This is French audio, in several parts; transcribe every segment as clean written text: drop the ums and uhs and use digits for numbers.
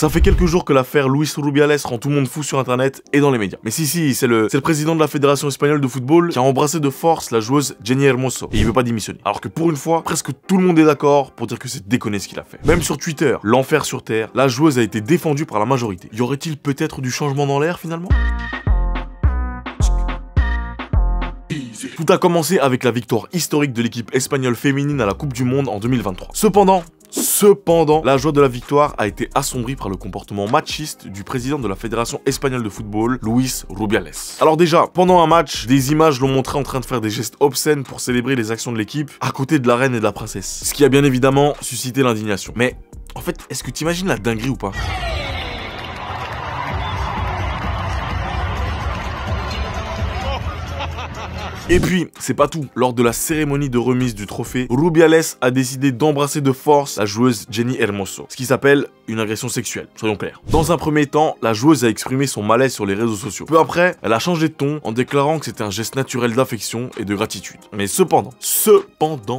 Ça fait quelques jours que l'affaire Luis Rubiales rend tout le monde fou sur internet et dans les médias. Mais si, c'est le président de la Fédération espagnole de football qui a embrassé de force la joueuse Jenny Hermoso. Et il veut pas démissionner. Alors que pour une fois, presque tout le monde est d'accord pour dire que c'est déconné ce qu'il a fait. Même sur Twitter, l'enfer sur terre, la joueuse a été défendue par la majorité. Y aurait-il peut-être du changement dans l'air finalement ? Tout a commencé avec la victoire historique de l'équipe espagnole féminine à la Coupe du Monde en 2023. Cependant, la joie de la victoire a été assombrie par le comportement machiste du président de la Fédération espagnole de football, Luis Rubiales. Alors déjà, pendant un match, des images l'ont montré en train de faire des gestes obscènes pour célébrer les actions de l'équipe à côté de la reine et de la princesse. Ce qui a bien évidemment suscité l'indignation. Mais en fait, est-ce que t'imagines la dinguerie ou pas ? Et puis, c'est pas tout. Lors de la cérémonie de remise du trophée, Rubiales a décidé d'embrasser de force la joueuse Jenny Hermoso, ce qui s'appelle une agression sexuelle, soyons clairs. Dans un premier temps, la joueuse a exprimé son malaise sur les réseaux sociaux. Peu après, elle a changé de ton en déclarant que c'était un geste naturel d'affection et de gratitude. Mais cependant,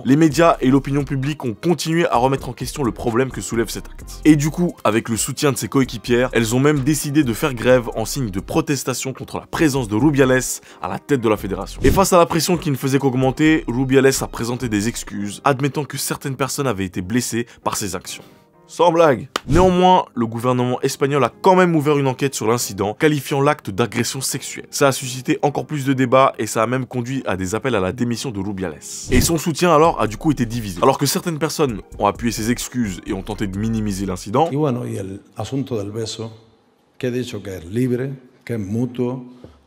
les médias et l'opinion publique ont continué à remettre en question le problème que soulève cet acte. Et du coup, avec le soutien de ses coéquipières, elles ont même décidé de faire grève en signe de protestation contre la présence de Rubiales à la tête de la fédération. Et face à la pression qui ne faisait qu'augmenter, Rubiales a présenté des excuses, admettant que certaines personnes avaient été blessées par ses actions. Sans blague. Néanmoins, le gouvernement espagnol a quand même ouvert une enquête sur l'incident, qualifiant l'acte d'agression sexuelle. Ça a suscité encore plus de débats et ça a même conduit à des appels à la démission de Rubiales. Et son soutien alors a du coup été divisé. Alors que certaines personnes ont appuyé ses excuses et ont tenté de minimiser l'incident. Y bueno, y el asunto del beso, que he dicho que es libre, que es mutuo,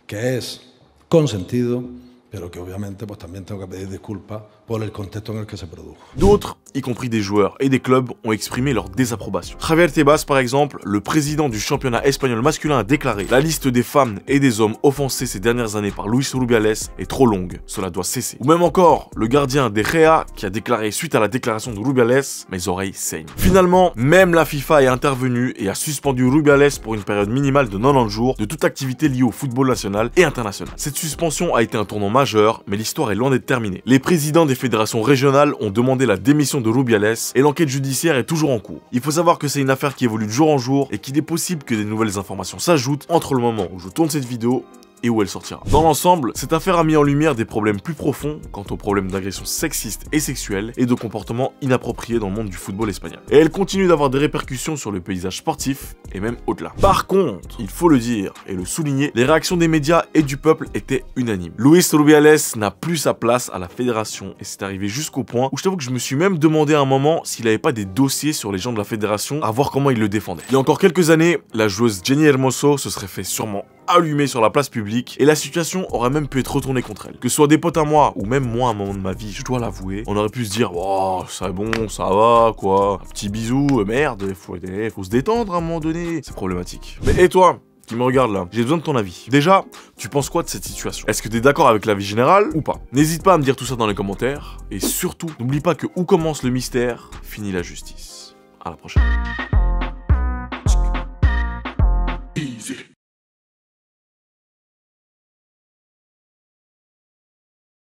que es consentido, pero que obviamente pues también tengo que pedir disculpas por el contexto en el que se produjo. D'autres, y compris des joueurs et des clubs, ont exprimé leur désapprobation. Javier Tebas, par exemple, le président du championnat espagnol masculin, a déclaré « La liste des femmes et des hommes offensés ces dernières années par Luis Rubiales est trop longue, cela doit cesser. » Ou même encore, le gardien de Gea qui a déclaré suite à la déclaration de Rubiales « Mes oreilles saignent ». Finalement, même la FIFA est intervenue et a suspendu Rubiales pour une période minimale de 90 jours de toute activité liée au football national et international. Cette suspension a été un tournant majeur, mais l'histoire est loin d'être terminée. Les présidents des fédérations régionales ont demandé la démission de Rubiales et l'enquête judiciaire est toujours en cours. Il faut savoir que c'est une affaire qui évolue de jour en jour et qu'il est possible que des nouvelles informations s'ajoutent entre le moment où je tourne cette vidéo et où elle sortira. Dans l'ensemble, cette affaire a mis en lumière des problèmes plus profonds quant aux problèmes d'agression sexiste et sexuelle et de comportements inappropriés dans le monde du football espagnol. Et elle continue d'avoir des répercussions sur le paysage sportif et même au-delà. Par contre, il faut le dire et le souligner, les réactions des médias et du peuple étaient unanimes. Luis Rubiales n'a plus sa place à la fédération et c'est arrivé jusqu'au point où je t'avoue que je me suis même demandé à un moment s'il n'avait pas des dossiers sur les gens de la fédération à voir comment il le défendait. Il y a encore quelques années, la joueuse Jenny Hermoso se serait fait sûrement allumée sur la place publique et la situation aurait même pu être retournée contre elle. Que ce soit des potes à moi ou même moi à un moment de ma vie, je dois l'avouer, on aurait pu se dire oh c'est bon, ça va quoi, un petit bisou, merde, faut se détendre à un moment donné, c'est problématique. Mais et toi qui me regarde là, j'ai besoin de ton avis. Déjà, tu penses quoi de cette situation? Est-ce que t'es d'accord avec l'avis général ou pas? N'hésite pas à me dire tout ça dans les commentaires et surtout, n'oublie pas que où commence le mystère, finit la justice. À la prochaine. Easy.